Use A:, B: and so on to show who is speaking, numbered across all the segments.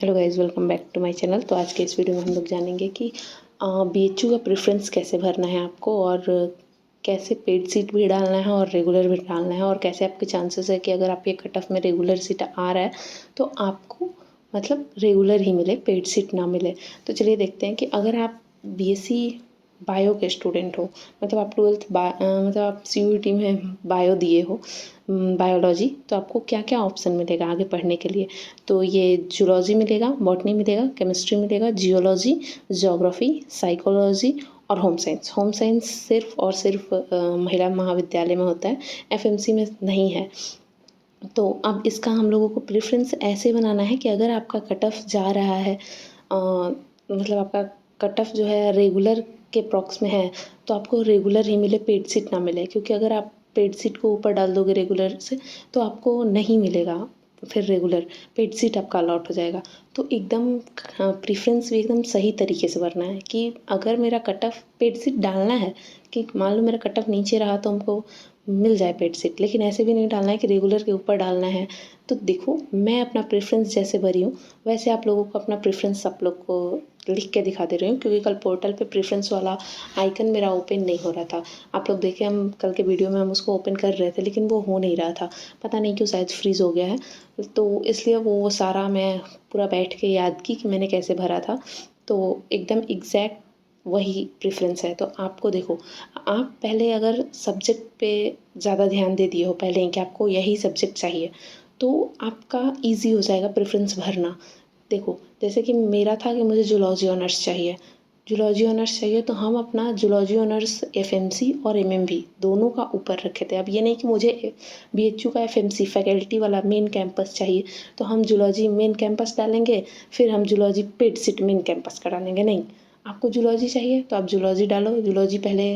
A: Hello guys, welcome back to my channel. तो आज के इस वीडियो में हम लोग जानेंगे कि बीएचयू का प्रेफरेंस कैसे भरना है आपको, और कैसे पेड सीट भी डालना है और रेगुलर भी डालना है, और कैसे आपके चांसेस है कि अगर आपके कट ऑफ में रेगुलर सीट आ रहा है तो आपको मतलब रेगुलर ही मिले, पेड सीट ना मिले। तो चलिए देखते हैं कि अगर आप बीएससी बायो के स्टूडेंट हो, मतलब आप मतलब आप सीयूईटी में बायो दिए हो, बायोलॉजी, तो आपको क्या क्या ऑप्शन मिलेगा आगे पढ़ने के लिए। तो ये जूलॉजी मिलेगा, बॉटनी मिलेगा, केमिस्ट्री मिलेगा, जियोलॉजी, ज्योग्राफी, साइकोलॉजी और होम साइंस। होम साइंस सिर्फ और सिर्फ महिला महाविद्यालय में होता है, एफएमसी में नहीं है। तो अब इसका हम लोगों को प्रेफरेंस ऐसे बनाना है कि अगर आपका कट ऑफ जा रहा है, मतलब आपका कट ऑफ जो है रेगुलर के प्रॉक्स में है, तो आपको रेगुलर ही मिले, पेड सीट ना मिले। क्योंकि अगर आप पेड सीट को ऊपर डाल दोगे रेगुलर से तो आपको नहीं मिलेगा फिर रेगुलर, पेड सीट आपका अलॉट हो जाएगा। तो एकदम प्रेफरेंस भी एकदम सही तरीके से भरना है कि अगर मेरा कट ऑफ पेड सीट डालना है, कि मान लो मेरा कट ऑफ नीचे रहा तो हमको मिल जाए पेड सीट, लेकिन ऐसे भी नहीं डालना है कि रेगुलर के ऊपर डालना है। तो देखो, मैं अपना प्रेफरेंस जैसे भरी हूँ वैसे आप लोगों को अपना प्रेफरेंस आप लोग को लिख के दिखा दे रही हूँ। क्योंकि कल पोर्टल पे प्रेफरेंस वाला आइकन मेरा ओपन नहीं हो रहा था। आप लोग देखें, हम कल के वीडियो में हम उसको ओपन कर रहे थे लेकिन वो हो नहीं रहा था, पता नहीं क्यों, शायद फ्रीज़ हो गया है। तो इसलिए वो सारा मैं पूरा बैठ के याद की कि मैंने कैसे भरा था। तो एकदम एग्जैक्ट वही प्रेफरेंस है। तो आपको देखो, आप पहले अगर सब्जेक्ट पे ज़्यादा ध्यान दे दिए हो पहले ही कि आपको यही सब्जेक्ट चाहिए, तो आपका इजी हो जाएगा प्रेफरेंस भरना। देखो, जैसे कि मेरा था कि मुझे जूलॉजी ऑनर्स चाहिए, जूलॉजी ऑनर्स चाहिए, तो हम अपना जूलॉजी ऑनर्स एफएमसी और एमएमबी दोनों का ऊपर रखे थे। अब ये नहीं कि मुझे बीएचयू का एफएमसी फैकल्टी वाला मेन कैंपस चाहिए तो हम जूलॉजी मेन कैंपस डालेंगे, फिर हम zoology paid seat main campus का डालेंगे। नहीं, आपको जूलॉजी चाहिए तो आप जूलॉजी डालो, जूलॉजी पहले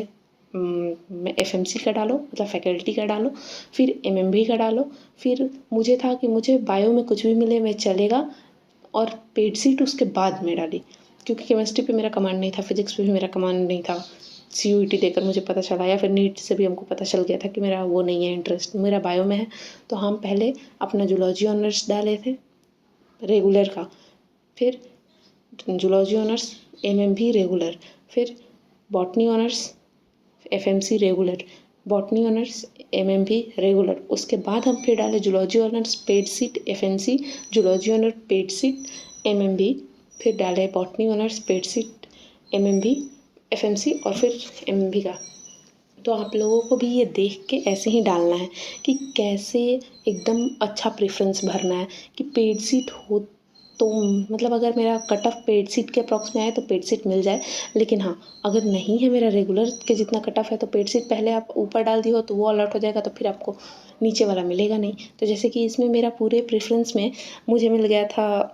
A: एफएमसी का डालो, मतलब फैकल्टी का डालो, फिर एमएमबी का डालो। फिर मुझे था कि मुझे बायो में कुछ भी मिले मैं चलेगा, और पेड सीट उसके बाद में डाली। क्योंकि केमिस्ट्री पे मेरा कमांड नहीं था, फिजिक्स पे भी मेरा कमांड नहीं था। सीयूईटी देकर मुझे पता चला, या फिर नीट से भी हमको पता चल गया था कि मेरा वो नहीं है, इंटरेस्ट मेरा बायो में है। तो हम पहले अपना जूलॉजी ऑनर्स डाले थे रेगुलर का, फिर जूलॉजी ऑनर्स एमएमबी रेगुलर, फिर botany honours FMC regular, botany honours MMB regular. उसके बाद हम फिर डाले zoology honours paid seat FNC, zoology honours paid seat MMB, फिर डाले botany honours paid seat MMB FMC, और फिर एमएमबी का। तो आप लोगों को भी ये देख के ऐसे ही डालना है कि कैसे एकदम अच्छा प्रेफरेंस भरना है कि पेड सीट हो। तो मतलब अगर मेरा कट ऑफ पेड सीट के अप्रॉक्स में आए तो पेड सीट मिल जाए। लेकिन हाँ, अगर नहीं है मेरा रेगुलर के जितना कट ऑफ है तो पेड सीट पहले आप ऊपर डाल दी हो तो वो अलॉट हो जाएगा, तो फिर आपको नीचे वाला मिलेगा नहीं। तो जैसे कि इसमें मेरा पूरे प्रेफरेंस में मुझे मिल गया था,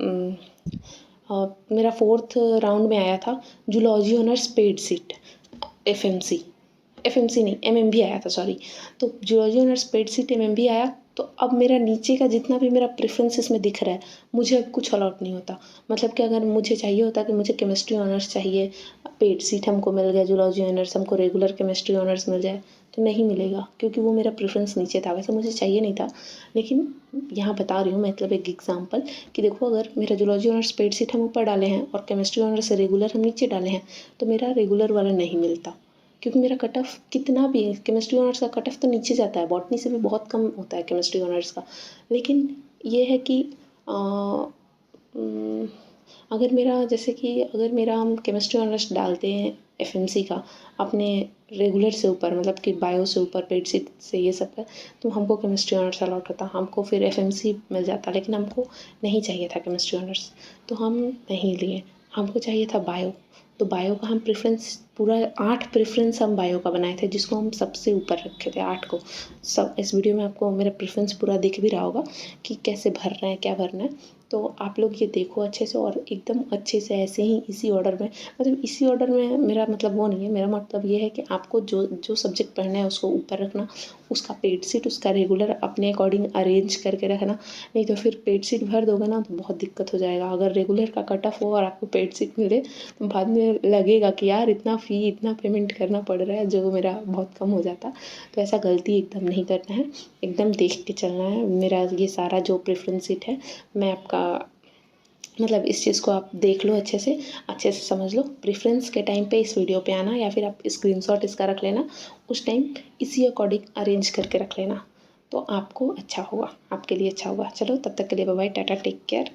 A: मेरा 4th राउंड में आया था zoology honours paid seat FMC, FMC नहीं एमएमबी आया था, सॉरी। तो zoology honours paid seat MMB आया। तो अब मेरा नीचे का जितना भी मेरा प्रेफरेंस इसमें दिख रहा है, मुझे अब कुछ अलॉट नहीं होता। मतलब कि अगर मुझे चाहिए होता कि मुझे केमिस्ट्री ऑनर्स चाहिए, पेड सीट हमको मिल गया जूलॉजी ऑनर्स, हमको रेगुलर केमिस्ट्री ऑनर्स मिल जाए, तो नहीं मिलेगा क्योंकि वो मेरा प्रेफरेंस नीचे था। वैसे मुझे चाहिए नहीं था, लेकिन यहाँ बता रही हूँ मतलब एक एग्जाम्पल कि देखो, अगर मेरा जूलॉजी ऑनर्स पेड सीट हम ऊपर डाले हैं और केमिस्ट्री ऑनर्स रेगुलर हम नीचे डाले हैं, तो मेरा रेगुलर वाला नहीं मिलता। क्योंकि मेरा कट ऑफ कितना भी है, केमिस्ट्री ऑनर्स का कट ऑफ तो नीचे जाता है, बॉटनी से भी बहुत कम होता है केमिस्ट्री ऑनर्स का। लेकिन ये है कि अगर मेरा, जैसे कि अगर मेरा हम केमिस्ट्री ऑनर्स डालते हैं एफएमसी का अपने रेगुलर से ऊपर, मतलब कि बायो से ऊपर, पेड सीट से, ये सब है, तो हमको केमिस्ट्री ऑनर्स अलॉट होता, हमको फिर एफएमसी मिल जाता। लेकिन हमको नहीं चाहिए था केमिस्ट्री ऑनर्स, तो हम नहीं लिए, हमको चाहिए था बायो। तो बायो का हम प्रेफरेंस पूरा 8 प्रेफरेंस हम बायो का बनाए थे, जिसको हम सबसे ऊपर रखे थे 8 को। सब इस वीडियो में आपको मेरा प्रेफरेंस पूरा दिख भी रहा होगा कि कैसे भरना है, क्या भरना है। तो आप लोग ये देखो अच्छे से, और एकदम अच्छे से ऐसे ही इसी ऑर्डर में, मतलब इसी ऑर्डर में मेरा मतलब वो नहीं है, मेरा मतलब ये है कि आपको जो जो सब्जेक्ट पढ़ना है उसको ऊपर रखना, उसका पेड सीट उसका रेगुलर अपने अकॉर्डिंग अरेंज करके रखना। नहीं तो फिर पेड सीट भर दोगे ना तो बहुत दिक्कत हो जाएगा। अगर रेगुलर का कट ऑफ हो और आपको पेड सीट मिले तो बाद में लगेगा कि यार इतना फ़ी, इतना पेमेंट करना पड़ रहा है, जो मेरा बहुत कम हो जाता। तो ऐसा गलती एकदम नहीं करना है, एकदम देख के चलना है। मेरा ये सारा जो प्रेफरेंस सीट है मैं आपका मतलब इस चीज़ को आप देख लो, अच्छे से समझ लो। प्रेफरेंस के टाइम पे इस वीडियो पे आना, या फिर आप स्क्रीनशॉट इसका रख लेना, उस टाइम इसी अकॉर्डिंग अरेंज करके रख लेना, तो आपको अच्छा होगा, आपके लिए अच्छा होगा। चलो तब तक के लिए bye bye, tata, take care.